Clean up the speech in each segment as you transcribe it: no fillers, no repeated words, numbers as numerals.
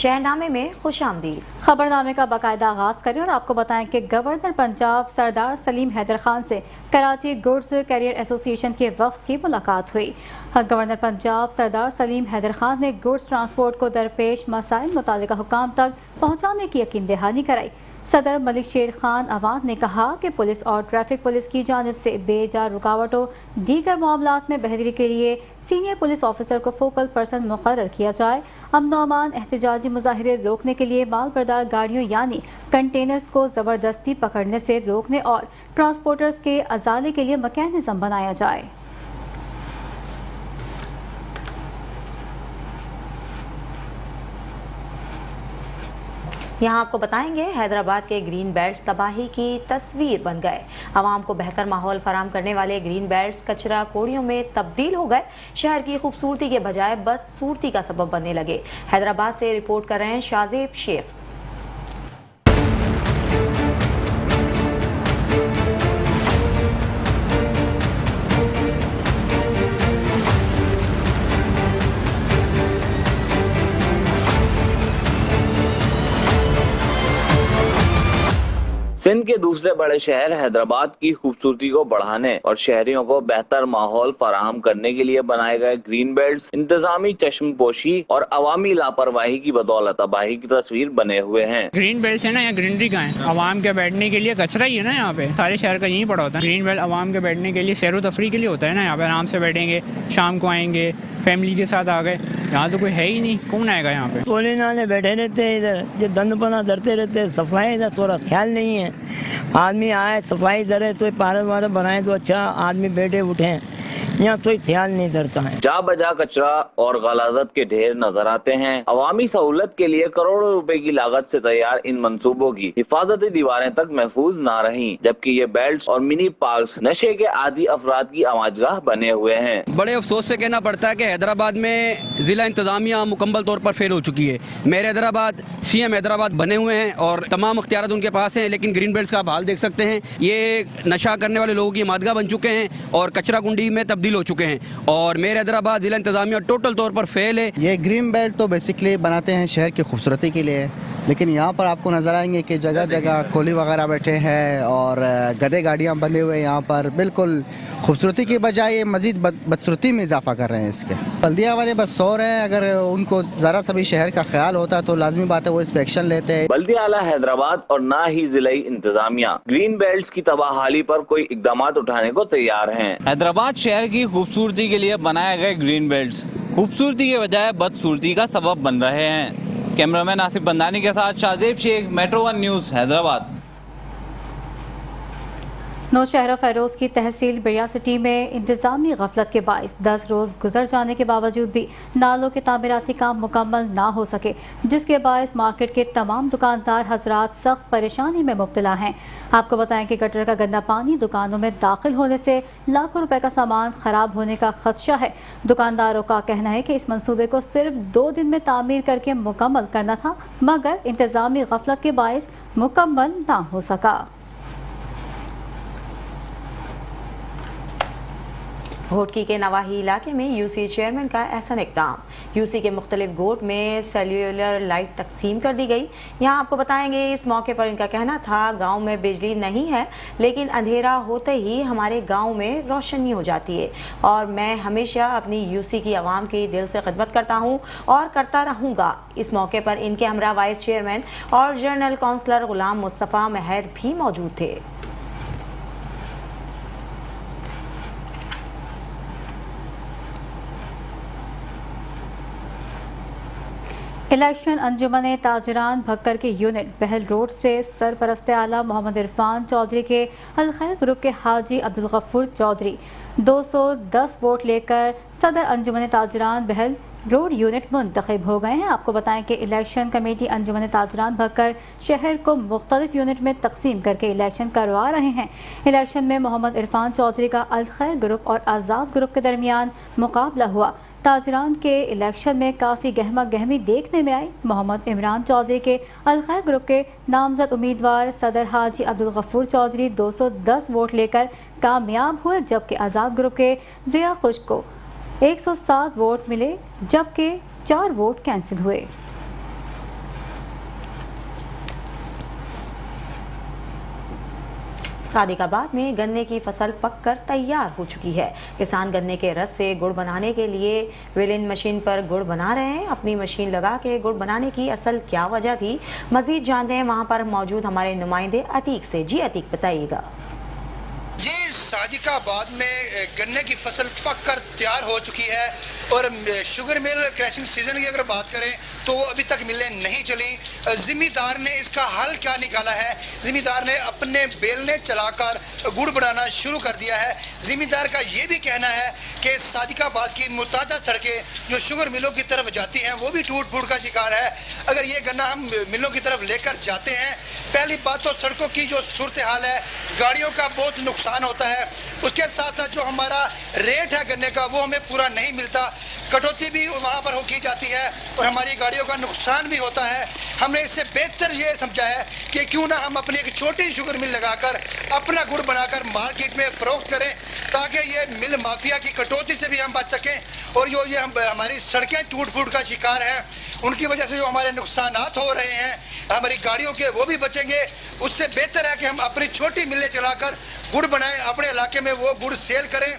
शहरनामे में खुशामदीद। खबरनामे का बाकायदा आगाज करें और आपको बताएं कि गवर्नर पंजाब सरदार सलीम हैदर खान से कराची गुड्स कैरियर एसोसिएशन के वफ्द की मुलाकात हुई। गवर्नर पंजाब सरदार सलीम हैदर खान ने गुड्स ट्रांसपोर्ट को दरपेश मसाइल मुतालिका हुकाम तक पहुँचाने की यकीन दहानी कराई। सदर मलिक शेर खान अवान ने कहा कि पुलिस और ट्रैफिक पुलिस की जानिब से बेजा रुकावटों दीगर मामलात में बेहतरी के लिए सीनियर पुलिस ऑफिसर को फोकल पर्सन मुकर्रर किया जाए। अमन व अमान एहतजाजी मुजाहिरे रोकने के लिए माल बरदार गाड़ियों यानी कंटेनर्स को ज़बरदस्ती पकड़ने से रोकने और ट्रांसपोर्टर्स के अजाले के लिए मैकेनिज्म बनाया जाए। यहाँ आपको बताएंगे हैदराबाद के ग्रीन बेल्ट्स तबाही की तस्वीर बन गए। आवाम को बेहतर माहौल फराम करने वाले ग्रीन बेल्ट्स कचरा कोड़ियों में तब्दील हो गए। शहर की खूबसूरती के बजाय बदसूरती का सबब बनने लगे। हैदराबाद से रिपोर्ट कर रहे हैं शाजेब शेख। सिंध के दूसरे बड़े शहर हैदराबाद की खूबसूरती को बढ़ाने और शहरियों को बेहतर माहौल फराहम करने के लिए बनाए गए ग्रीन बेल्ट्स इंतजामी चश्मपोशी और अवामी लापरवाही की बदौलत तबाही की तस्वीर बने हुए हैं। ग्रीन बेल्ट है ना, यहाँ ग्रीनरी का है। आवाम के बैठने के लिए कचरा ही है ना, यहाँ पे सारे शहर का यही पड़ा होता है। ग्रीन बेल्ट आवाम के बैठने के लिए सैर तफरी के लिए होता है ना, यहाँ पे आराम से बैठेंगे, शाम को आएंगे, फैमिली के साथ आ गए। यहाँ तो कोई है ही नहीं, कौन आएगा यहाँ पे। टोले नाले बैठे रहते हैं इधर, जो दंदपना धरते रहते हैं, सफाई का थोड़ा ख्याल नहीं है। आदमी आए सफाई धरे तो पार्क वार्क बनाए तो अच्छा, आदमी बैठे उठे, यहाँ कोई ख्याल नहीं धरता है। जा बजा कचरा और गलाजत के ढेर नजर आते हैं। अवामी सहूलत के लिए करोड़ों रुपए की लागत से तैयार इन मंसूबों की हिफाजती दीवारें तक महफूज ना रहीं, जबकि ये बेल्ट्स और मिनी पार्क्स नशे के आदी अफराद की आवाजगाह बने हुए हैं। बड़े अफसोस से कहना पड़ता है कि हैदराबाद में जिला इंतजामिया मुकम्मल तौर पर फेल हो चुकी है। मेरे हैदराबाद CM हैदराबाद बने हुए हैं और तमाम अख्तियार उनके पास हैं, लेकिन ग्रीन बेल्ट्स का आप हाल देख सकते हैं। ये नशा करने वाले लोगों की मादगा बन चुके हैं और कचरा कुंडी में तब्दील हो चुके हैं और मेरे हैदराबाद जिला इंतजामिया टोटल तौर पर फेल है। ये ग्रीन बेल्ट तो बेसिकली बनाते हैं शहर की खूबसूरती के लिए, लेकिन यहाँ पर आपको नज़र आएंगे कि जगह जगह कोली वगैरह बैठे हैं और गधे गाड़ियाँ बंधे हुए हैं। यहाँ पर बिल्कुल खूबसूरती की बजाय मज़ीद बदसूरती में इजाफा कर रहे हैं। इसके बल्दिया वाले बस सो रहे हैं। अगर उनको ज़रा सा भी शहर का ख्याल होता तो लाजमी बात है वो इस पर एक्शन लेते हैं। बल्दिया आला हैदराबाद और ना ही जिलाई इंतजामिया ग्रीन बेल्ट्स की तबाहाली पर कोई इकदाम उठाने को तैयार हैं। हैदराबाद शहर की खूबसूरती के लिए बनाए गए ग्रीन बेल्ट्स खूबसूरती के बजाय बदसूरती का सबब बन रहे हैं। कैमरामैन आसिफ बंदानी के साथ शाजेब शेख, मेट्रो 1 न्यूज़ हैदराबाद। नौशहरा फैरोज़ की तहसील बिया सिटी में इंतजामी गफलत के बाइस 10 रोज़ गुजर जाने के बावजूद भी नालों के तामीराती काम मुकम्मल ना हो सके, जिसके बाइस मार्केट के तमाम दुकानदार हजरात सख्त परेशानी में मुब्तला हैं। आपको बताएं कि गटर का गंदा पानी दुकानों में दाखिल होने से लाखों रुपए का सामान ख़राब होने का खदशा है। दुकानदारों का कहना है कि इस मंसूबे को सिर्फ 2 दिन में तामीर करके मुकम्मल करना था, मगर इंतजामी गफलत के बाइस मुकम्मल ना हो सका। घोटकी के नवाही इलाके में UC चेयरमैन का एहसन इक़दाम। UC के मुख्तलिफ गोट में सेल्यूलर लाइट तकसीम कर दी गई। यहाँ आपको बताएंगे इस मौके पर इनका कहना था गांव में बिजली नहीं है, लेकिन अंधेरा होते ही हमारे गांव में रोशनी हो जाती है और मैं हमेशा अपनी UC की आवाम की दिल से खिदमत करता हूँ और करता रहूँगा। इस मौके पर इनके हमरा वाइस चेयरमैन और जनरल काउंसलर गुलाम मुस्तफ़ा महर भी मौजूद थे। इलेक्शन अंजुमन ताजरान भक्कर के यूनिट बहल रोड से सरपरस्त आला मोहम्मद इरफान चौधरी के अल खैर ग्रुप के हाजी अब्दुल गफूर चौधरी 210 वोट लेकर सदर अंजुमन ताजरान बहल रोड यूनिट मुंतखब हो गए हैं। आपको बताएं कि इलेक्शन कमेटी अंजुमन ताजरान भक्कर शहर को मुख्तलिफ यूनिट में तकसीम करके इलेक्शन करवा रहे हैं। इलेक्शन में मोहम्मद इरफान चौधरी का अल खैर ग्रुप और आज़ाद ग्रुप के दरमियान मुकाबला हुआ। ताजरान के इलेक्शन में काफ़ी गहमा गहमी देखने में आई। मोहम्मद इमरान चौधरी के अल खैर ग्रुप के नामजद उम्मीदवार सदर हाजी अब्दुल गफूर चौधरी 210 वोट लेकर कामयाब हुए, जबकि आज़ाद ग्रुप के ज़िया खुश को 107 वोट मिले, जबकि 4 वोट कैंसिल हुए। सादिकाबाद में गन्ने की फसल पककर तैयार हो चुकी है। किसान गन्ने के रस से गुड़ बनाने के लिए वेलिन मशीन पर गुड़ बना रहे हैं। अपनी मशीन लगा के गुड़ बनाने की असल क्या वजह थी, मजीद जानते हैं वहां पर मौजूद हमारे नुमाइंदे अतीक से। जी अतीक, बताइएगा। जी, सादिकाबाद में गन्ने की फसल पककर तैयार हो चुकी है और शुगर मिल क्रैशिंग सीजन की अगर बात करें तो वो अभी तक मिलें नहीं चली। ज़िम्मेदार ने इसका हल क्या निकाला है, ज़िम्मेदार ने अपने बेलने चलाकर गुड़ बनाना शुरू कर दिया है। ज़िम्मेदार का ये भी कहना है कि सादिकाबाद की मुतादा सड़कें जो शुगर मिलों की तरफ जाती हैं वो भी टूट फूट का शिकार है। अगर ये गन्ना हम मिलों की तरफ लेकर जाते हैं, पहली बात तो सड़कों की जो सूरत हाल है, गाड़ियों का बहुत नुकसान होता है। उसके साथ साथ जो हमारा रेट है गन्ने का वो हमें पूरा नहीं मिलता, कटौती भी वहाँ पर की जाती है और हमारी गाड़ियों का नुकसान भी होता है। हमने इससे बेहतर ये समझा है कि क्यों ना हम अपनी एक छोटी शुगर मिल लगाकर अपना गुड़ बनाकर मार्केट में फ़रोख्त करें, ताकि ये मिल माफिया की कटौती से भी हम बच सकें और ये हमारी सड़कें टूट फूट का शिकार हैं, उनकी वजह से जो हमारे नुकसानात हो रहे हैं हमारी गाड़ियों के, वो भी बचेंगे। उससे बेहतर है कि हम अपनी छोटी मिलें चलाकर गुड़ बनाएं, अपने इलाके में वो गुड़ सेल करें,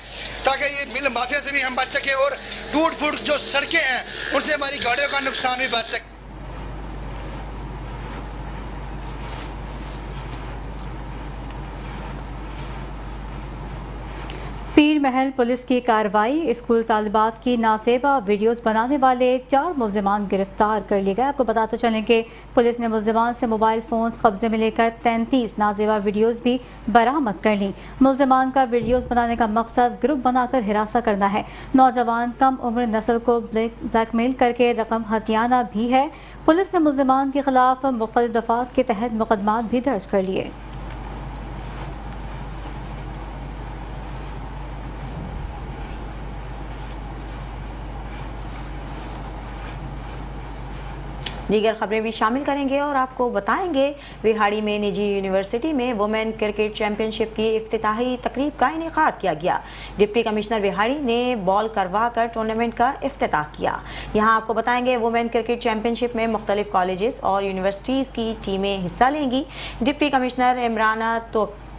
ताकि ये मिल माफिया से भी हम बच सकें और टूट फूट जो सड़कें हैं उनसे हमारी गाड़ियों का नुकसान भी बच सके। पीर महल पुलिस की कार्रवाई, स्कूल तालिबात की नासेबा वीडियोस बनाने वाले 4 मुल्जिमान गिरफ्तार कर लिए गए। आपको बताते चलें कि पुलिस ने मुल्जिमान से मोबाइल फ़ोन कब्जे में लेकर 33 नासेबा वीडियोस भी बरामद कर ली। मुल्जिमान का वीडियोस बनाने का मकसद ग्रुप बनाकर हिरासा करना है। नौजवान कम उम्र नस्ल को ब्लैकमेल करके रकम हथियाना भी है। पुलिस ने मुल्जिमान के खिलाफ मुख्तलिफ दफ़ात के तहत मुकदमात भी दर्ज कर लिए। दीगर खबरें भी शामिल करेंगे और आपको बताएंगे विहाड़ी में निजी यूनिवर्सिटी में वुमेन क्रिकेट चैंपियनशिप की इफ्तिताही तकरीब का इनेकाद किया गया। डिप्टी कमिश्नर विहाड़ी ने बॉल करवा कर टूर्नामेंट का इफ्तिताह किया। यहाँ आपको बताएंगे वुमेन क्रिकेट चैंपियनशिप में मुख्तलिफ कॉलेजेस और यूनिवर्सिटीज़ की टीमें हिस्सा लेंगी। डिप्टी कमिश्नर इमराना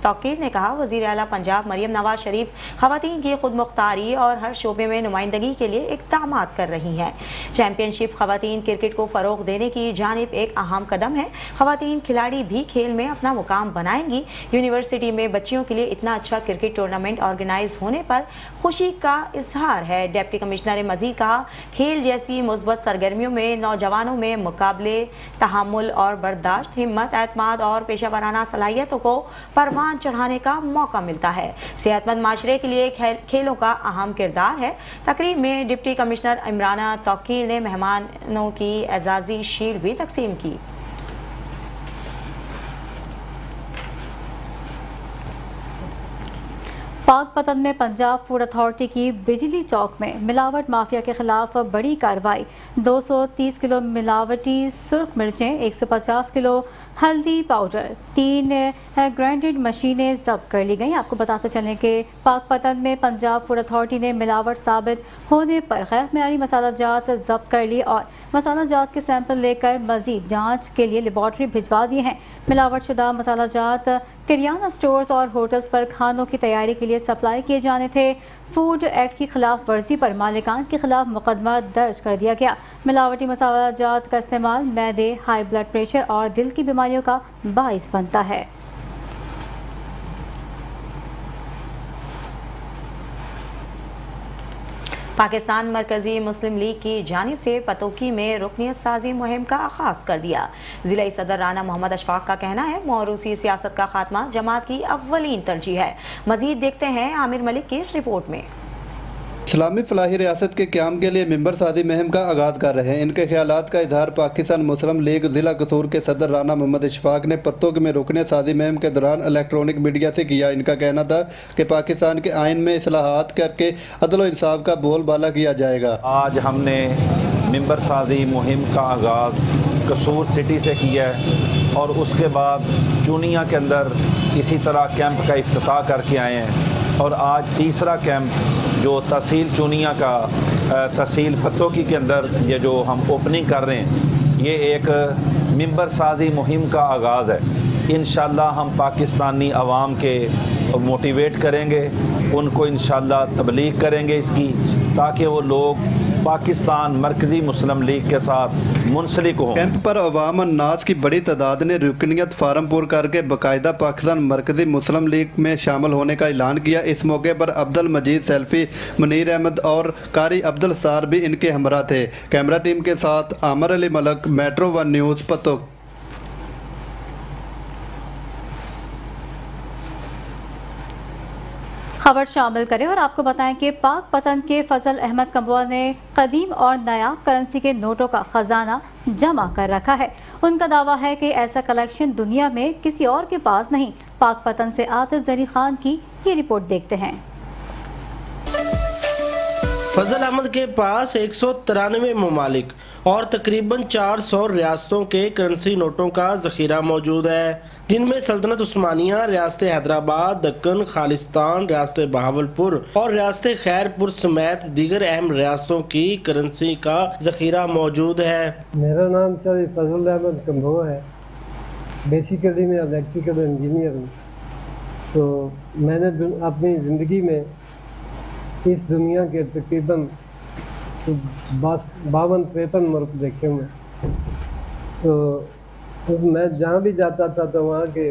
तौकीर ने कहा, वज़ीर आला पंजाब मरियम नवाज शरीफ ख़वातीन की खुद मुख्तारी और हर शोबे में नुमाइंदगी के लिए इक़दामात कर रही हैं। चैंपियनशिप ख़वातीन क्रिकेट को फ़रोग़ देने की जानिब एक अहम कदम है। ख़वातीन खिलाड़ी भी खेल में अपना मुकाम बनाएंगी। यूनिवर्सिटी में बच्चियों के लिए इतना अच्छा क्रिकेट टूर्नामेंट ऑर्गेनाइज होने पर खुशी का इजहार है। डिप्टी कमिश्नर ने मज़ीद कहा, खेल जैसी मुस्बत सरगर्मियों में नौजवानों में मुकाबले, तहम्मुल और बर्दाश्त, हिम्मत, एतमाद और पेशा वराना सलाहियतों को परवान चढ़ाने का मौका मिलता है। सेहतमंद माशरे के लिए खेलों का अहम किरदार है। तकरीब में डिप्टी कमिश्नर इमराना तौकीर ने मेहमानों की एजाज़ी शील्ड भी तकसीम की। पाकपतन में पंजाब फूड अथॉरिटी की बिजली चौक में मिलावट माफिया के खिलाफ बड़ी कार्रवाई। 230 किलो मिलावटी सुर्ख मिर्चें, 150 किलो हल्दी पाउडर, 3 ग्राइंडेड मशीनें जब्त कर ली गई। आपको बताते चलें कि पाकपतन में पंजाब फूड अथॉरिटी ने मिलावट साबित होने पर गैर मेयारी मसाला जात जब्त कर ली और मसाला जात के सैंपल लेकर मजीद जांच के लिए लेबॉर्ट्री भिजवा दिए हैं। मिलावट शुदा मसाला जात किरियाना स्टोर्स और होटल्स पर खानों की तैयारी के लिए सप्लाई किए जाने थे। फूड एक्ट की खिलाफ वर्जी पर मालिकान के खिलाफ मुकदमा दर्ज कर दिया गया। मिलावटी मसाला जात का इस्तेमाल मैदे, हाई ब्लड प्रेशर और दिल की बीमारियों का बाइस बनता है। पाकिस्तान मरकजी मुस्लिम लीग की जानिब से पतोकी में रुकनियत साजी मुहिम का आगाज़ कर दिया। ज़िला सदर राना मोहम्मद अशफाक का कहना है, मौरूसी सियासत का खात्मा जमात की अव्वलीन तरजीह है। मज़ीद देखते हैं आमिर मलिक की इस रिपोर्ट में। इस्लामी फलाही रियासत के क़याम के लिए मिंबर सादी मुहिम का आगाज़ कर रहे हैं। इनके ख्यालात का इजहार पाकिस्तान मुस्लिम लीग ज़िला कसूर के सदर राना मोहम्मद इशफाक ने पत्तों में रुकने सादी मुहिम के दौरान इलेक्ट्रॉनिक मीडिया से किया। इनका कहना था कि पाकिस्तान के आइन में इस्लाहात करके अदल व इंसाफ का बोलबाला किया जाएगा। आज हमने मिंबर साजी मुहिम का आगाज़ कसूर सिटी से किया है और उसके बाद चुनिया के अंदर इसी तरह कैंप का इफ्तिताह करके आए हैं और आज तीसरा कैंप जो तहसील चुनिया का तहसील पत्तोकी के अंदर ये जो हम ओपनिंग कर रहे हैं, ये एक मिंबर साजी मुहिम का आगाज़ है। इंशाल्लाह हम पाकिस्तानी अवाम के मोटिवेट करेंगे, उनको इंशाल्लाह तबलीग करेंगे इसकी, ताकि वो लोग पाकिस्तान मरकज़ी मुस्लिम लीग के साथ मुंसलिक हों। कैंप पर अवाम और नाज की बड़ी तादाद ने रुकनियत फार्म पुर करके बाकायदा पाकिस्तान मरकज़ी मुस्लिम लीग में शामिल होने का ऐलान किया। इस मौके पर अब्दुल मजीद सेल्फी, मुनीर अहमद और कारी अब्दुल सार भी इनके हमरा थे। कैमरा टीम के साथ आमर अली मलक, मेट्रो 1 न्यूज़, पतोक। खबर शामिल करें और आपको बताएं कि पाक पतन के फजल अहमद कम्बोआ ने कदीम और नया करेंसी के नोटों का खजाना जमा कर रखा है। उनका दावा है कि ऐसा कलेक्शन दुनिया में किसी और के पास नहीं। पाक पतन से आतिफ जरी खान की ये रिपोर्ट देखते हैं। फजल अहमद के पास 193 ममालिक और तकरीबन 400 रियासतों के करेंसी नोटों का जखीरा मौजूद है, जिनमें सल्तनत उस्मानिया, रियासत हैदराबाद, दक्कन, खालिस्तान, रियासत बहावलपुर और रियासत खैरपुर समेत दीगर अहम रियासतों की करेंसी का जखीरा मौजूद है। मेरा नाम सर फजल अहमद कम्बोआ है। बेसिकली मैं इलेक्ट्रिकल इंजीनियर हूँ। तो मैंने अपनी ज़िंदगी में इस दुनिया के तकरीबन 52-53 मुल्क देखे हुए। तो मैं जहाँ भी जाता था तो वहाँ के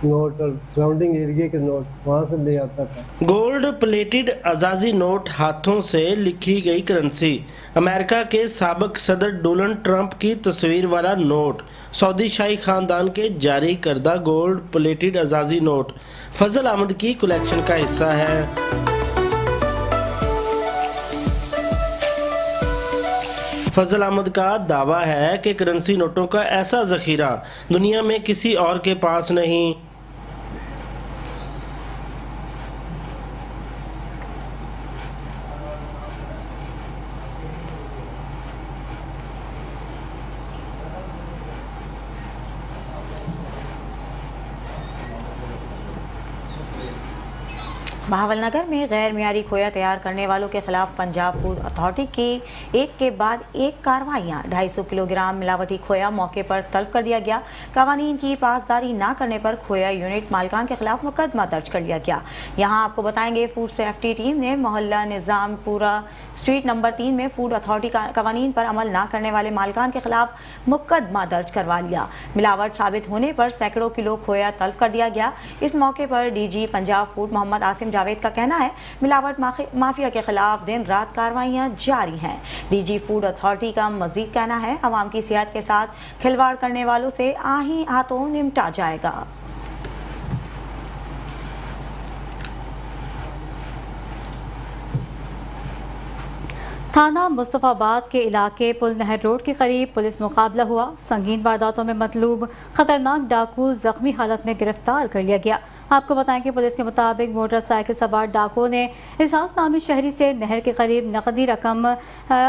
नोट और सराउंडिंग एरिया के नोट वहाँ से ले आता था। गोल्ड प्लेटेड आज़ादी नोट हाथों से लिखी गई करेंसी, अमेरिका के साबिक सदर डोनाल्ड ट्रंप की तस्वीर वाला नोट, सऊदी शाही खानदान के जारी करदा गोल्ड प्लेटेड आज़ादी नोट फजल अहमद की कलेक्शन का हिस्सा है। फजल अहमद का दावा है कि करेंसी नोटों का ऐसा जखीरा दुनिया में किसी और के पास नहीं। बहावलनगर में गैर मियारी खोया तैयार करने वालों के खिलाफ पंजाब फूड अथॉरिटी की एक के बाद एक कार्रवाइयाँ। 250 किलोग्राम मिलावटी खोया मौके पर तलब कर दिया गया। कवानीन की पासदारी न करने पर खोया यूनिट मालिकान के खिलाफ मुकदमा दर्ज कर लिया गया। यहाँ आपको बताएंगे फूड सेफ्टी टीम ने मोहल्ला निज़ामपुरा स्ट्रीट नंबर 3 में फूड अथॉरिटी का कवानीन पर अमल न करने वाले मालिकान के खिलाफ मुकदमा दर्ज करवा लिया। मिलावट साबित होने पर सैकड़ों किलो खोया तलब कर दिया गया। इस मौके पर डीजी पंजाब फूड मोहम्मद आसिम जावेद का कहना है मिलावट माफिया के खिलाफ दिन रात कार्रवाइयां जारी हैं। डीजी फूड अथॉरिटी का मजीद कहना है आवाम की सेहत के साथ खिलवाड़ करने वालों से आही हाथों निपटा जाएगा। थाना मुस्तफ़ाबाद के इलाके पुल नहर रोड के करीब पुलिस मुकाबला हुआ। संगीन वारदातों में मतलूब खतरनाक डाकू जख्मी हालत में गिरफ्तार कर लिया गया। आपको बताएं कि पुलिस के मुताबिक मोटरसाइकिल सवार डाकुओं ने इसाक नामी शहरी से नहर के करीब नकदी रकम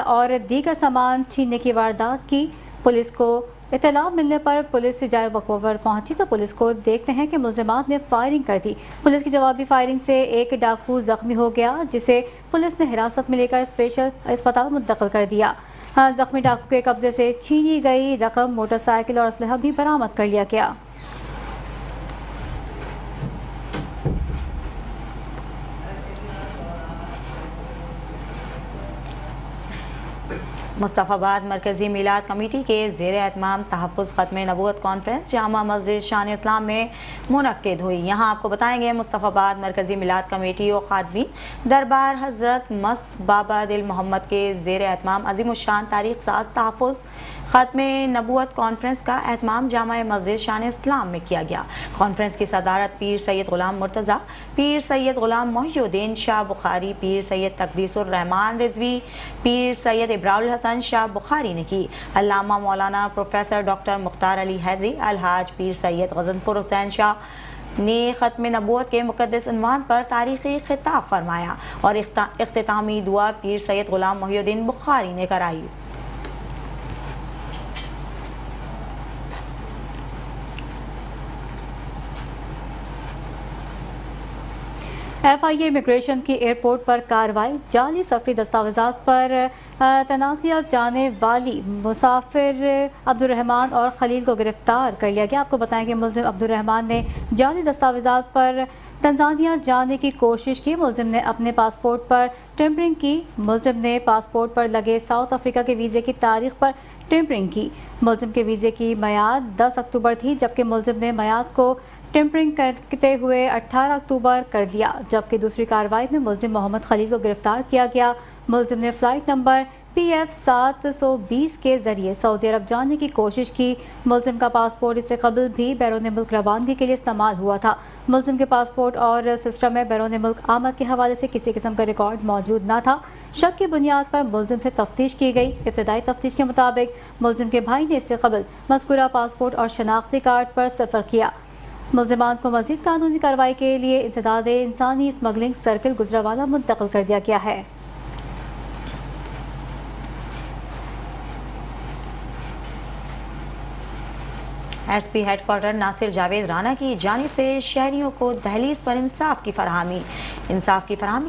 और दीगर सामान छीनने की वारदात की। पुलिस को इत्तला मिलने पर पुलिस जाए वक़्त पर पहुंची तो पुलिस को देखते हैं कि मुलज़िमात ने फायरिंग कर दी। पुलिस की जवाबी फायरिंग से एक डाकू जख्मी हो गया, जिसे पुलिस ने हिरासत में लेकर स्पेशल अस्पताल मुंतकिल कर दिया। जख्मी डाकू के कब्जे से छीनी गई रकम, मोटरसाइकिल और असलहा भी बरामद कर लिया गया। मुस्तफ़ाबाद मरकज़ी मिलाद कमेटी के ज़ेर एहतमाम तहफ़्फ़ुज़ ख़त्म नबूवत कॉन्फ्रेंस जामा मस्जिद शान इस्लाम में मुनक्किद हुई। यहाँ आपको बताएंगे मुस्तफ़ाबाद मरकज़ी मिलाद कमेटी और ख़ादमीन दरबार हज़रत मस्त बाबा दिल मोहम्मद के ज़ेर एहतमाम अज़ीमुश्शान तारीख़ साज तहफ़्फ़ुज़ ख़त्म नबूवत कॉन्फ्रेंस का एहतमाम जामा मस्जिद शान इस्लाम में किया गया। कॉन्फ्रेंस की सदारत पीर सैयद ग़ुलाम मुर्तज़ा, पीर सैयद ग़ुलाम मोहिउद्दीन शाह बुखारी, पीर सैयद तक़दीसुर रहमान रिज़वी, पीर सैयद इब्राहिम हसन शाह बुखारी ने की। अल्लामा मौलाना प्रोफेसर डॉक्टर मुख्तार अली हैदरी, अलहाज पीर सैयद गज़नफ़ुर हुसैन शाह ने ख़त्म नबूवत के मुक़द्दस उन्वान पर तारीख़ी ख़िताब फरमाया और इख्तितामी दुआ पीर सैयद ग़ुलाम मोहिउद्दीन बुखारी ने कराई। FIA इमिग्रेशन की एयरपोर्ट पर कार्रवाई, जाली सफरी दस्तावेजात पर तनाज़ियात जाने वाली मुसाफिर अब्दुर्रहमान और खलील को गिरफ्तार कर लिया गया। आपको बताएं कि मुल्जिम अब्दुर्रहमान ने जाली दस्तावेजात पर तंजानिया जाने की कोशिश की। मुल्जिम ने अपने पासपोर्ट पर टेम्परिंग की। मुल्जिम ने पासपोर्ट पर लगे साउथ अफ्रीका के वीज़े की तारीख पर टेम्परिंग की। मुल्जिम के वीज़े की मियाद 10 अक्टूबर थी, जबकि मुल्जिम ने मियाद को टेम्परिंग करते हुए 18 अक्टूबर कर दिया। जबकि दूसरी कार्रवाई में मुल्जिम मोहम्मद खलील को गिरफ्तार किया गया। मुल्जिम ने फ़्लाइट नंबर PF 720 के ज़रिए सऊदी अरब जाने की कोशिश की। मुल्जिम का पासपोर्ट इससे कबल भी बैरून मुल्क रवानगी के लिए इस्तेमाल हुआ था। मुल्जिम के पासपोर्ट और सिस्टम में बैरून मुल्क आमद के हवाले से किसी किस्म का रिकॉर्ड मौजूद न था। शक की बुनियाद पर मुल्जिम से तफ्तीश की गई। इब्तदाई तफ्तीश के मुताबिक मुल्जिम के भाई ने इससे कबल मज़कूरा पासपोर्ट और शनाख्ती कार्ड पर सफ़र किया। मुल्जिमान को मज़ीद कानूनी कार्रवाई के लिए इंसदाद इंसानी स्मगलिंग सर्किल गुजरावाला मुंतकिल कर दिया गया है। SP हेडक्वार्टर नासिर जावेद राना की जानिब से शहरियों को दहलीज पर इंसाफ की फरहमी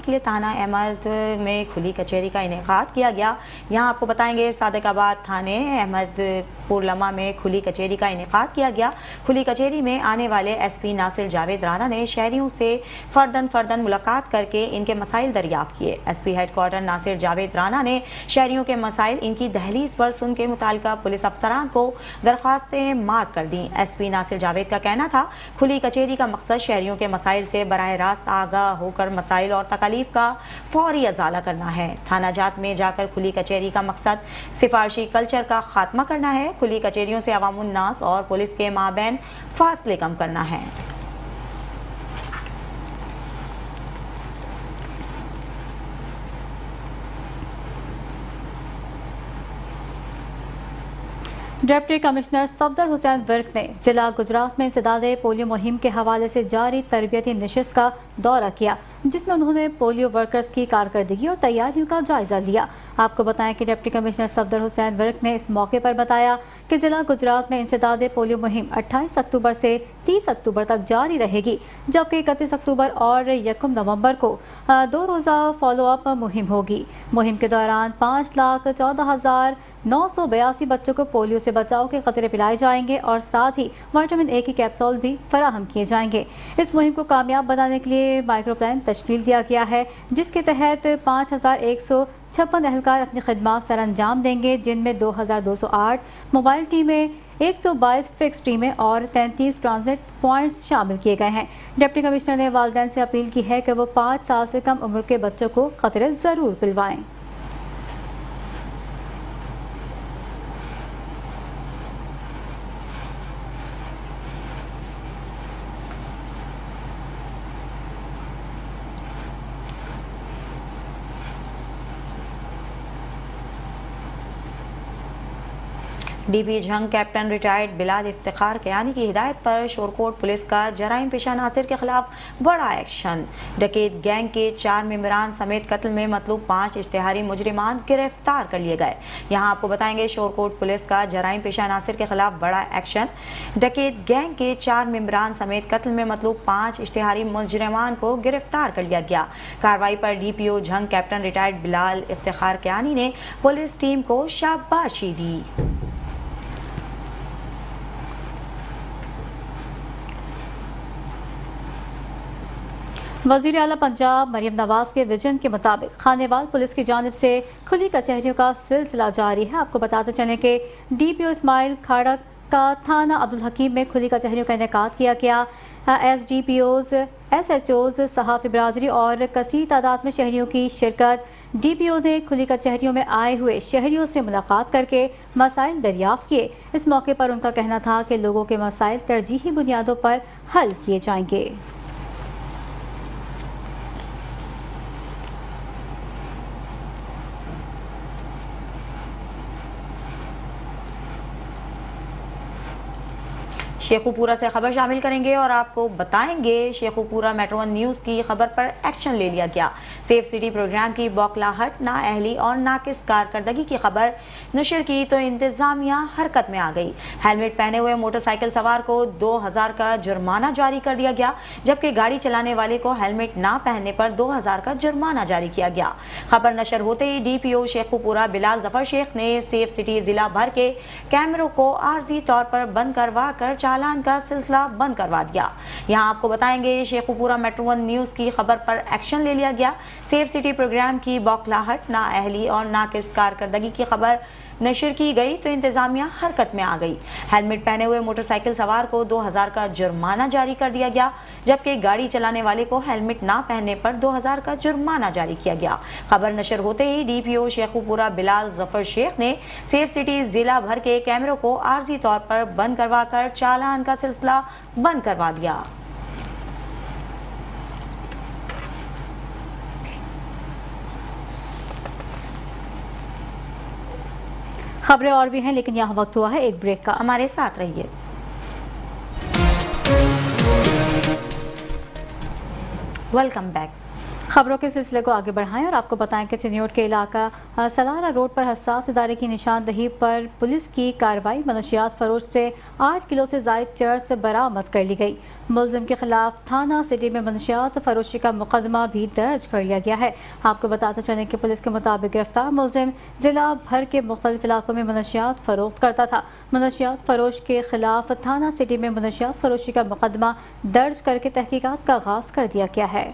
के लिए थाना अहमद में खुली कचहरी का इनेकाद किया गया। यहाँ आपको बताएंगे सादिकाबाद थाने अहमदपुर लम्हा में खुली कचहरी का इनेकाद किया गया। खुली कचहरी में आने वाले SP नासिर जावेद राना ने शहरियों से फ़र्दन मुलाकात करके इनके मसाइल दरियाफ़्त किए। SP हेडक्वार्टर नासिर जावेद राना ने शहरियों के मसाइल इनकी दहलीज पर सुन के मुताल्लिका पुलिस अफसरान को दरख्वास्तें मार्क कर दी। SP नासिर जावेद का कहना था, खुली कचहरी का मकसद शहरियों के मसाइल से बराह रास्त आगाह होकर मसाइल और तकालीफ का फौरी अजाला करना है। थाना जात में जाकर खुली कचहरी का मकसद सिफारशी कल्चर का खात्मा करना है। खुली कचहरियों से अवामुन नास और पुलिस के माबैन फासले कम करना है। डिप्टी कमिश्नर सफदर हुसैन विर्क ने जिला गुजरात में इंसदाद पोलियो मुहिम के हवाले से जारी तरबियती नशिस्त का दौरा किया, जिसमें उन्होंने पोलियो वर्कर्स की कारकर्दगी और तैयारियों का जायजा लिया। आपको बताएं कि डिप्टी कमिश्नर सफदर हुसैन विर्क ने इस मौके पर बताया कि जिला गुजरात में इंसदाद पोलियो मुहिम 28 अक्टूबर से 30 अक्टूबर तक जारी रहेगी, जबकि 31 अक्टूबर और 1 नवंबर को 2 रोज़ा फॉलोअप मुहिम होगी। मुहिम के दौरान 5,14,982 बच्चों को पोलियो से बचाव के खतरे पिलाए जाएंगे और साथ ही विटामिन A की कैप्सूल भी फराहम किए जाएंगे। इस मुहिम को कामयाब बनाने के लिए माइक्रो प्लान तश्कील दिया गया है, जिसके तहत 5,156 एहलकार अपनी खिदमात सर अंजाम देंगे, जिनमें 2,208 मोबाइल टीमें, 122 फिक्स टीमें और 33 ट्रांजिट पॉइंट्स शामिल किए गए हैं। डिप्टी कमिश्नर ने वालिदैन से अपील की है कि वो 5 साल से कम उम्र के बच्चों को खतरे ज़रूर पिलवाएं। DP Jhang captain retired Bilal Iftikhar Kayani की हिदायत पर शोरकोट पुलिस का जराइम पेशा नासिर के खिलाफ बड़ा एक्शन। डकैत गैंग के 4 मेंबरान समेत कत्ल में मतलूब 5 इश्तिहारी मुजरिमान गिरफ्तार कर लिए गए। यहाँ आपको बताएंगे शोरकोट पुलिस का जराइम पेशा नासिर के खिलाफ बड़ा एक्शन। डकैत गैंग के 4 मेंबरान समेत कत्ल में मतलूब 5 इश्तिहारी मुजरिमान को गिरफ्तार कर लिया गया। कार्रवाई पर DPO Jhang captain retired Bilal Iftikhar Kayani ने पुलिस टीम को शाबाशी दी। वज़ीर आला पंजाब मरियम नवाज के विजन के मुताबिक खानेवाल पुलिस की जानिब से खुली कचहरियों का सिलसिला जारी है। आपको बताते चलें कि DPO इस्माइल खाड़क का थाना अब्दुल हकीम में खुली कचहरियों का इनेकाद किया गया। SDPOs, SHOs, सहाफ़ी बिरादरी और कसीर तादाद में शहरियों की शिरकत। DPO ने खुली कचहरियों में आए हुए शहरियों से मुलाकात करके मसाइल दरियाफ्त किए। इस मौके पर उनका कहना था कि लोगों के मसाइल तरजीही बुनियादों पर हल किए जाएंगे। शेखुपुरा से खबर शामिल करेंगे और आपको बताएंगे शेखुपुरा मेट्रो 1 न्यूज़ की खबर पर एक्शन ले लिया गया। सेफ सिटी प्रोग्राम की बौखलाहट, नाअहली और नाकिस कारकर्दगी की खबर नशर की तो इंतजामिया हरकत में आ गई। हेलमेट पहने हुए मोटरसाइकिल सवार को 2000 का जुर्माना जारी कर दिया गया, जबकि गाड़ी चलाने वाले को हेलमेट ना पहनने पर 2000 का जुर्माना जारी किया गया। खबर नशर होते ही DPO शेखुपुरा बिलाल जफर शेख ने सेफ सिटी जिला भर के कैमरों को आर्जी तौर पर बंद करवा कर चालान का सिलसिला बंद करवा दिया। यहाँ आपको बताएंगे शेखुपुरा मेट्रो 1 न्यूज़ की खबर पर एक्शन ले लिया गया। सेफ सिटी प्रोग्राम की बौखलाहट, नाअहली और नाकिस कारकर्दगी की खबर नशर की गई तो इंतजामिया हरकत में आ गई। हेलमेट पहने हुए मोटरसाइकिल सवार को 2000 का जुर्माना जारी कर दिया गया, जबकि गाड़ी चलाने वाले को हेलमेट ना पहनने पर 2000 का जुर्माना जारी किया गया। खबर नशर होते ही DPO शेखुपुरा बिलाल जफर शेख ने सेफ सिटी जिला भर के कैमरों को आर्जी तौर पर बंद करवा कर चालान का सिलसिला बंद करवा दिया। खबरें और भी हैं, लेकिन यहाँ वक्त हुआ है एक ब्रेक का। हमारे साथ रहिए। Welcome back. खबरों के सिलसिले को आगे बढ़ाएं और आपको बताएं कि चिन्योट के इलाका सलारा रोड पर हसास इदारे की निशानदही पर पुलिस की कार्रवाई। मनशियात फरोश से 8 किलो से ज़ायद चर्स बरामद कर ली गई। मुलजिम के खिलाफ थाना सिटी में मनशियात फरोशी का मुकदमा भी दर्ज कर लिया गया है। आपको बताते चलें कि पुलिस के मुताबिक गिरफ्तार मुलजिम जिला भर के मुख्तलिफ इलाकों में मनशियात फरोख्त करता था। मनशियात फरोश के खिलाफ थाना सिटी में मनशियात फरोशी का मुकदमा दर्ज करके तहकीकात का आगाज कर दिया गया है।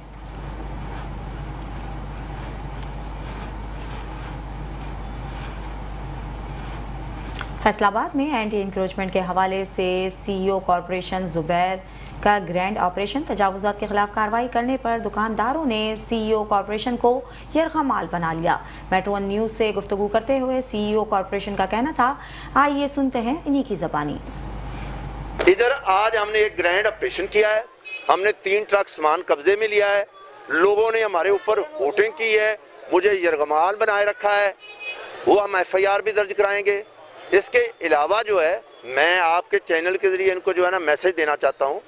फैसलाबाद में एंटी इंक्रोचमेंट के हवाले से CEO कॉरपोरेशन जुबैर का ग्रैंड ऑपरेशन। तजावुजात के खिलाफ कार्रवाई करने पर दुकानदारों ने CEO कॉरपोरेशन को यरगमाल बना लिया। मेट्रो 1 न्यूज़ से गुफ्तगू करते हुए CEO कॉरपोरेशन का कहना था, आइए सुनते हैं इन्हीं की ज़बानी। इधर आज हमने एक ग्रैंड ऑपरेशन किया है। हमने 3 ट्रक सामान कब्जे में लिया है। लोगों ने हमारे ऊपर वोटिंग की है, मुझे यरगमाल बनाए रखा है। वो हम FIR भी दर्ज कराएंगे। इसके अलावा जो है, मैं आपके चैनल के जरिए इनको जो है ना मैसेज देना चाहता हूँ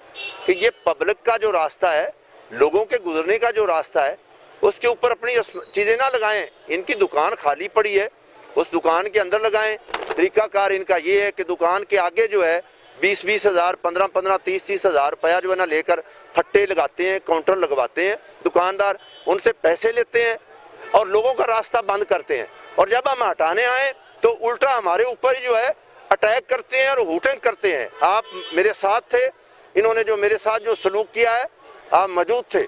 कि ये पब्लिक का जो रास्ता है, लोगों के गुजरने का जो रास्ता है, उसके ऊपर अपनी चीज़ें ना लगाएं। इनकी दुकान खाली पड़ी है, उस दुकान के अंदर लगाएं। तरीकाकार इनका ये है कि दुकान के आगे जो है 20-20 हज़ार, 15-15, 30-30 हज़ार रुपया जो है ना लेकर फट्टे लगाते हैं, काउंटर लगवाते हैं दुकानदार, उनसे पैसे लेते हैं और लोगों का रास्ता बंद करते हैं। और जब हम हटाने आए तो उल्टा हमारे ऊपर ही जो है अटैक करते हैं और हुटिंग करते हैं। आप मेरे साथ थे, इन्होंने जो मेरे साथ जो सलूक किया है, आप मौजूद थे,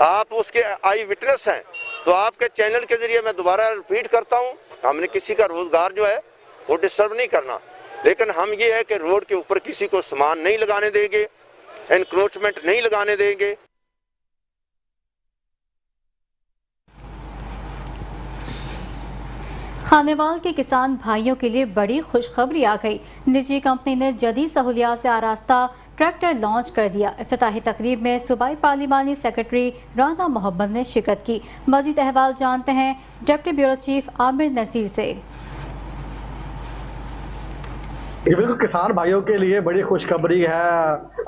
आप उसके आई विटनेस हैं। तो आपके चैनल के जरिए मैं दोबारा रिपीट करता हूँ, हमने किसी का रोजगार जो है वो डिस्टर्ब नहीं करना, लेकिन हम ये है कि रोड के ऊपर किसी को सामान नहीं लगाने देंगे, एनक्रोचमेंट नहीं लगाने देंगे। खानेवाल के किसान भाइयों के लिए बड़ी खुशखबरी आ गई। निजी कंपनी ने जदीद सहूलियात से आरास्ता ट्रैक्टर लॉन्च कर दिया। इफ्तिताही तकरीब में सूबाई पार्लिमानी सेक्रेटरी राना मोहम्मद ने शिरकत की। मजीद अहवाल जानते हैं deputy bureau chief Amir Naseer से। बिल्कुल, किसान भाइयों के लिए बड़ी खुशखबरी है।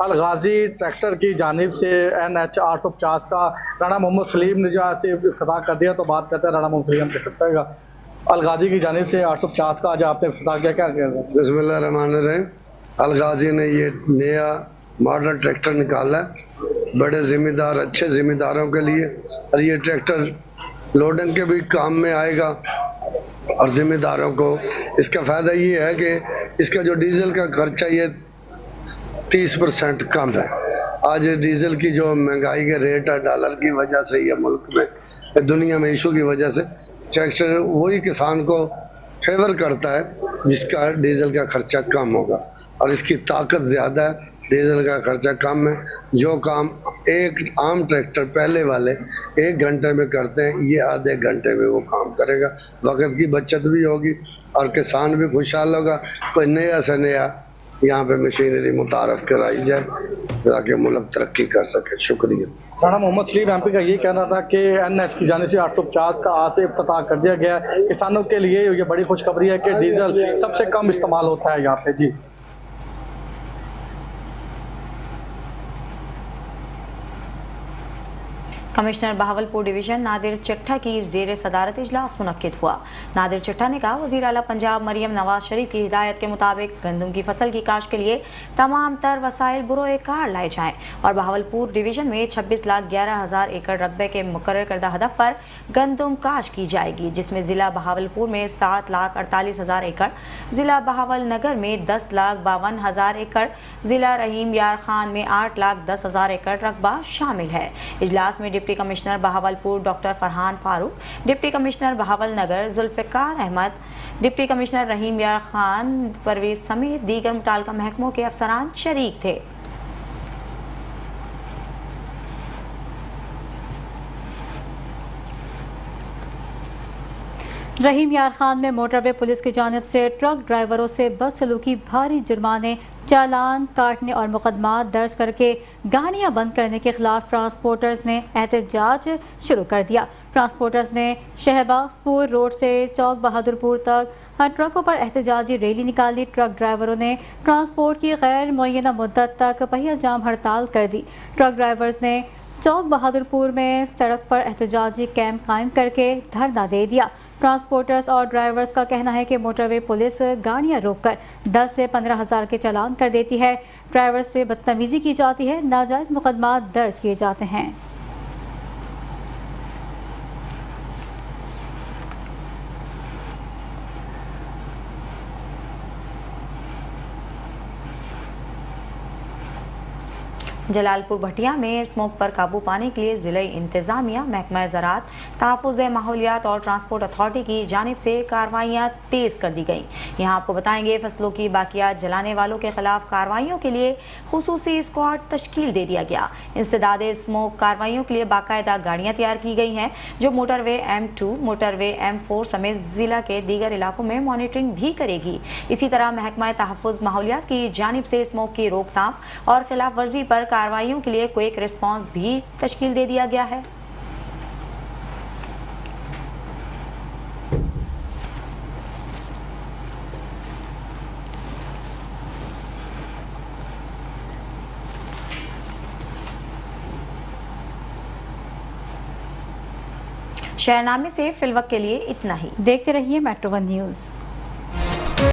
अलगाजी ट्रैक्टर की जानिब से NH 850 का राना मोहम्मद सलीम ने जो ऐसे इफ्तिताह कर दिया, तो बात करते हैं राना मोहम्मद सलीम के सकता अलगाजी की जानिब से 850 का आज आपने इफ्तिताह किया, क्या कहते हैं? बिस्मिल्लाहिर्रहमानिर्रहीम। अलगाजी ने ये नया मॉडल ट्रैक्टर निकाला है बड़े ज़िम्मेदार, अच्छे ज़िम्मेदारों के लिए, और ये ट्रैक्टर लोडिंग के भी काम में आएगा और ज़िम्मेदारों को इसका फ़ायदा ये है कि इसका जो डीजल का खर्चा ये 30% कम है। आज डीजल की जो महंगाई के रेट है, डॉलर की वजह से या मुल्क में, दुनिया में इशू की वजह से, ट्रैक्टर वही किसान को फेवर करता है जिसका डीजल का खर्चा कम होगा, और इसकी ताकत ज़्यादा है, डीजल का खर्चा कम है। जो काम एक आम ट्रैक्टर पहले वाले 1 घंटे में करते हैं, ये आधे घंटे में वो काम करेगा। वक्त की बचत भी होगी और किसान भी खुशहाल होगा। कोई नया से नया यहाँ पे मशीनरी मुतारफ कराई जाए ताकि मुल्क तरक्की कर सके। शुक्रिया। राना मोहम्मद सलीम MP का ये कहना था कि NH की जानिब से 850 का आज से इफ्तिताह कर दिया गया है। किसानों के लिए ये बड़ी खुशखबरी है कि डीजल सबसे कम इस्तेमाल होता है यहाँ पे। जी कमिश्नर बहावलपुर डिवीजन नादिर चट्टा की जेर सदारत इजलास मुनक्किद हुआ। नादिर चट्टा ने कहा, वज़ीर आला पंजाब मरियम नवाज शरीफ की हिदायत के मुताबिक गंदम की फसल की काश्त के लिए तमाम तर वसाइल बुरोए कार लाए जाएं और बहावलपुर डिवीजन में 26,11,000 एकड़ रकबे के मुकर्रर करदा हदफ पर गंदम काश्त की जाएगी, जिसमें जिला बहावलपुर में 7,48,000 एकड़, जिला बहावल नगर में 10,52,000 एकड़, जिला रहीम यार खान में 8,10,000 एकड़ रकबा शामिल है। इजलास में deputy commissioner Bahawalpur doctor Farhan Farooq, deputy commissioner Bahawalnagar Zulfiqar Ahmed, deputy commissioner Rahim Yar Khan Parvez समेत दीगर मुताल्लिका महकमों के अफसरान शरीक थे। रहीम यार खान में मोटरवे पुलिस की जानिब से ट्रक ड्राइवरों से बदसलूकी, भारी जुर्माने, चालान काटने और मुकदमा दर्ज करके गाड़ियां बंद करने के खिलाफ ट्रांसपोर्टर्स ने एहतजाज शुरू कर दिया। ट्रांसपोर्टर्स ने शहबाजपुर रोड से चौक बहादुरपुर तक हर ट्रकों पर एहतजाजी रैली निकाली। ट्रक ड्राइवरों ने ट्रांसपोर्ट की गैर मुअय्यना मुद्दत तक पहिया जाम हड़ताल कर दी। ट्रक ड्राइवर्स ने चौक बहादुरपुर में सड़क पर एहतजाजी कैंप कायम करके धरना दे दिया। ट्रांसपोर्टर्स और ड्राइवर्स का कहना है कि मोटरवे पुलिस गाड़ियां रोककर 10 से 15,000 के चालान कर देती है, ड्राइवर से बदतमीजी की जाती है, नाजायज़ मुकदमा दर्ज किए जाते हैं। जलालपुर भटिया में स्मोक पर काबू पाने के लिए ज़िले इंतज़ामिया, महकमा ज़राअत, तहफ़्फ़ुज़ माहौलियात और ट्रांसपोर्ट अथॉरिटी की जानिब से कार्रवाइयाँ तेज़ कर दी गई। यहाँ आपको बताएंगे, फसलों की बाकियात जलाने वालों के खिलाफ कार्रवाइयों के लिए खुसूसी स्क्वाड तश्कील दे दिया गया। इंसदादे स्मोक कार्रवाइयों के लिए बाकायदा गाड़ियाँ तैयार की गई हैं, जो मोटरवे M2, मोटरवे M4 समेत ज़िला के दीगर इलाकों में मॉनिटरिंग भी करेगी। इसी तरह महकमा तहफ़्फ़ुज़ माहौलियात की जानिब से स्मोक की रोकथाम और खिलाफ वर्जी पर कार्रवाइयों के लिए क्विक रिस्पांस भी तश्कील दे दिया गया है। शहरनामे से फिलवक्त के लिए इतना ही। देखते रहिए मेट्रो 1 न्यूज़।